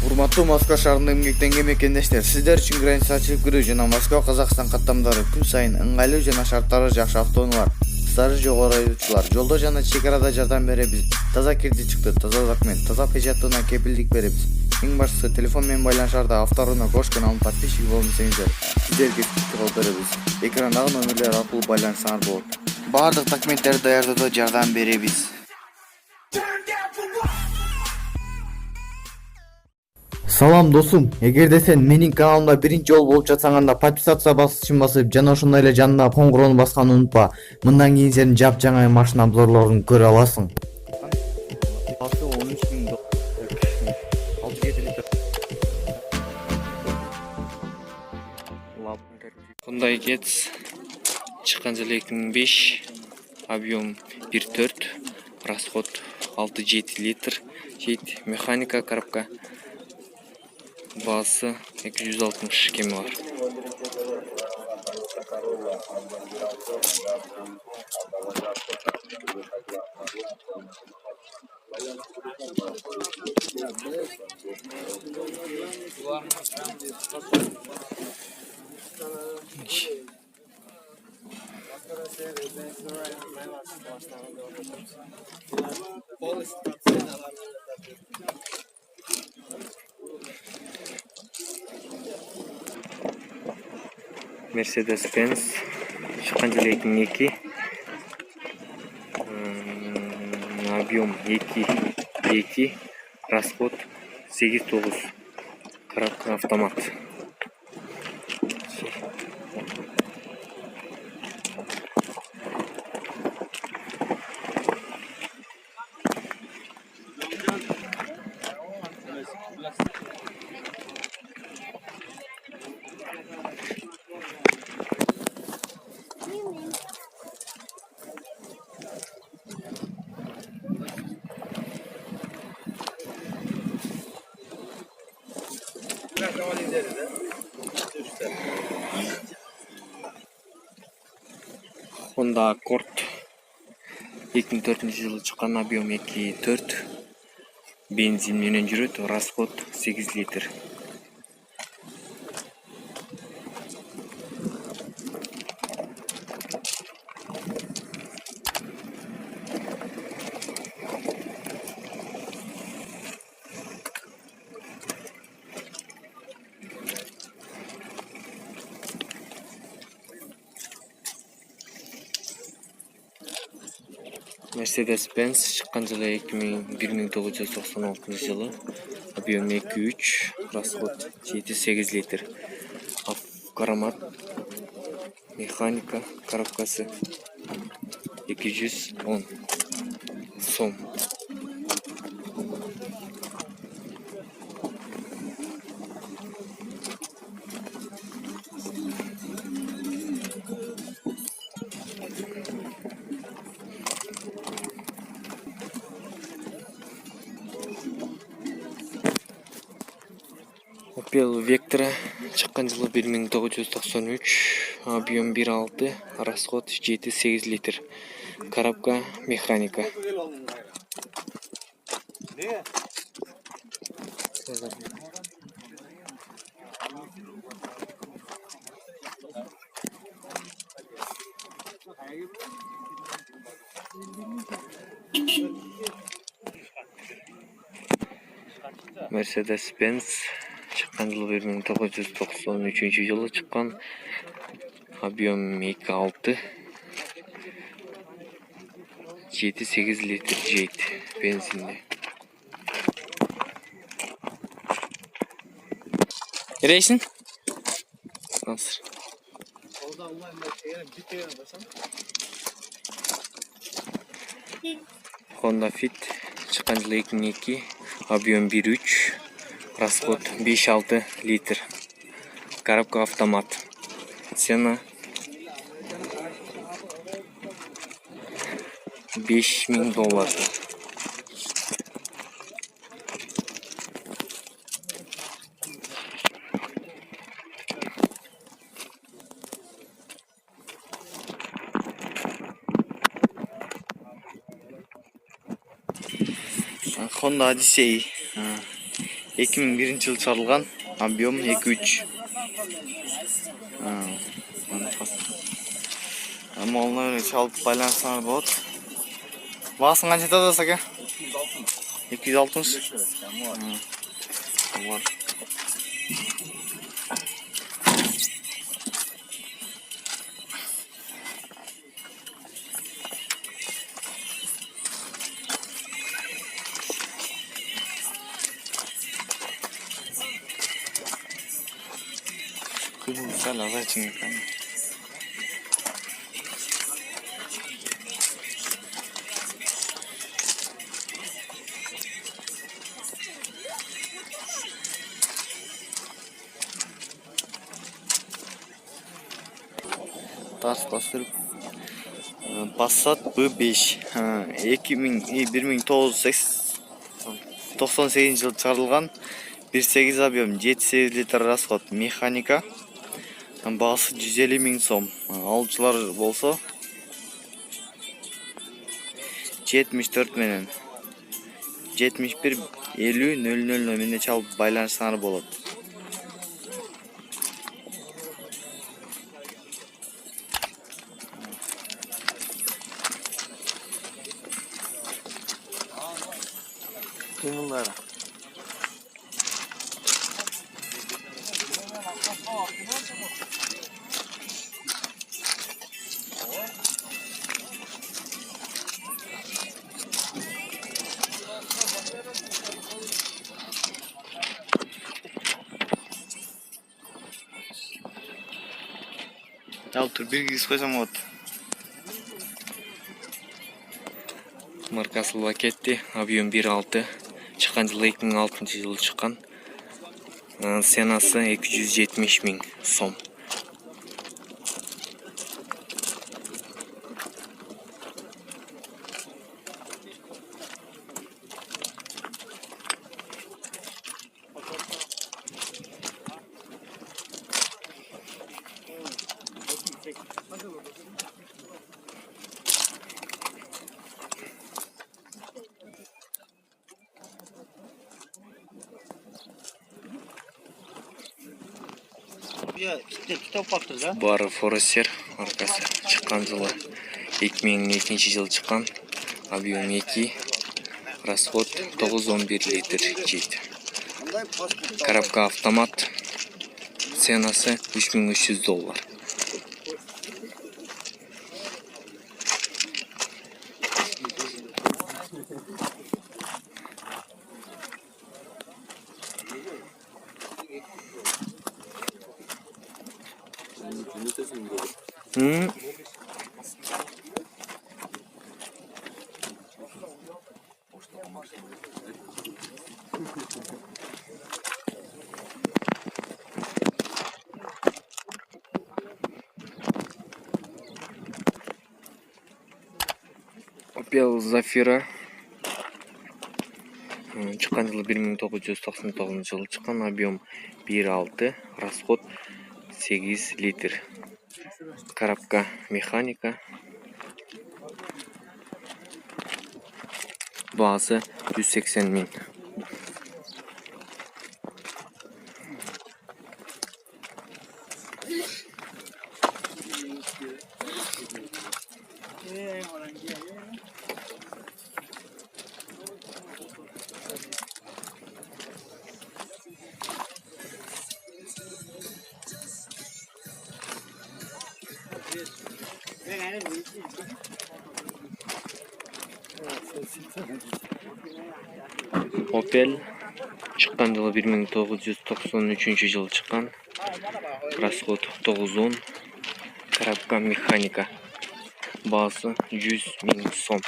Урматтуу Москва шаарында эмгектенген мекендештер, сиздер үчүн граница ачылып кирүү жана Москва Казакстан каттамдары күн сайын ыңгайлуу жана шарттары жакшы автоунаалар, стажы жогору айдоочулар жолдо жана чек арада жардам беребиз. Таза кирди чыкты, таза документ, таза печаттууна кепилдик беребиз. Эң башкысы телефон менен байланышарда авторуна кошканы алып подписчик болом десеңиздер, сиздерге скидка кылып беребиз. Экрандагы номерлер аркылуу байланышсаңар болот. Баардык документтерди даярдоодо жардам беребиз. Салам досум, эгерде сен менин каналымда биринчи жолу болуп жатсаң анда подписация басычын басып жана ошондой эле жанына коңгуроону басканды унутпа. Мындан кийин сен жапжаңа машина обзорлорун көрө аласың. Hyundai Getz чыккан жылы 2005, объем 1.4, расход 6-7 литр, механика коробка, базасы 260 кеме бар. Mercedes-Benz чыккан жылы 2002, объем 2, расход 8-9, коробка автомат. Honda Accord 2004 жылы чыккан, объем 2.4, бензин менен жүрөт, расход 8 литр. Mercedes-Benz чыккан жылы 1996 жылы, объем 2.3, расход 7-8 литр. Автомат, механика коробкасы 210 сом. Opel Vectra чыккан жылы 1993, объем 1.6, расход 7-8 литр. Коробка механика. Mercedes-Benz чыккан жылы 1993 жылы чыккан, объем 2.6, 7-8 литр жейт бензинде. Рейсин? Honda Fit чыккан жылы 2002, объем 1.3, расход 5-6 литр. Коробка автомат. Цена $5000. Honda Odyssey 2001-жылы чыгарылган, объем 2.3. Молны чалып байланышсаңар болот. Баасын канча атат ака? 260. Вот. Кызыл сал азайчың экен. Тас сүрүп. Passat B5. 1998 жылы чыгарылган. 1.8 объем, 7.8 литр расход, механика. Баасы 150 000 сом. Алчылар болсо 74 менен 71 50 00 номерине чалып байланышсаңар болот. Кыймылдары. Тур бир киз койсом болот. Маркасы Лакетти, объем 1.6. Чыккан жылы 2006-жылы чыккан. Ценасы 270 000 сом. Бары Форестер маркасы. Чыккан жылы 2002-жылы чыккан. Объем 2. Расход 9-11 литр жейт. Коробка автомат. Ценасы $3300. Opel Zafira. Чыккан жылы 1999-жылы чыккан, объем 1.6, расход 8 литр. Коробка механика. Баасы 180 000. Opel чыккан жылы 1993-жылы чыккан. Расход 9-10. Коробка механика. Баасы 100 000 сом.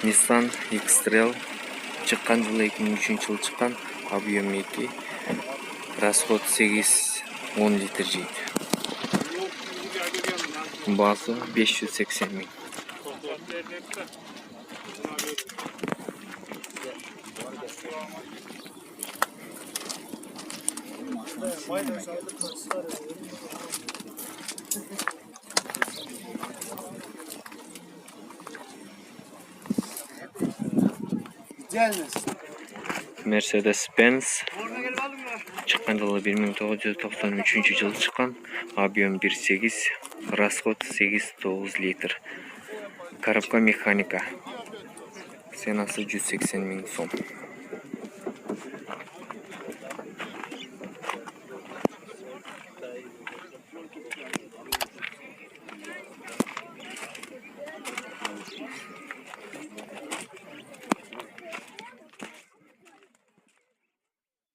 Nissan X-Trail чыккан жылы 2003-жылы чыккан, объем 2, расход 8-10 литр жейт. Баасы 580 000. Mercedes Benz çıkan yılı 1993 yılı çıkan. Объем 1.8, расход 8-9 литр. Коробка механика. Ценасы 180 000 сом.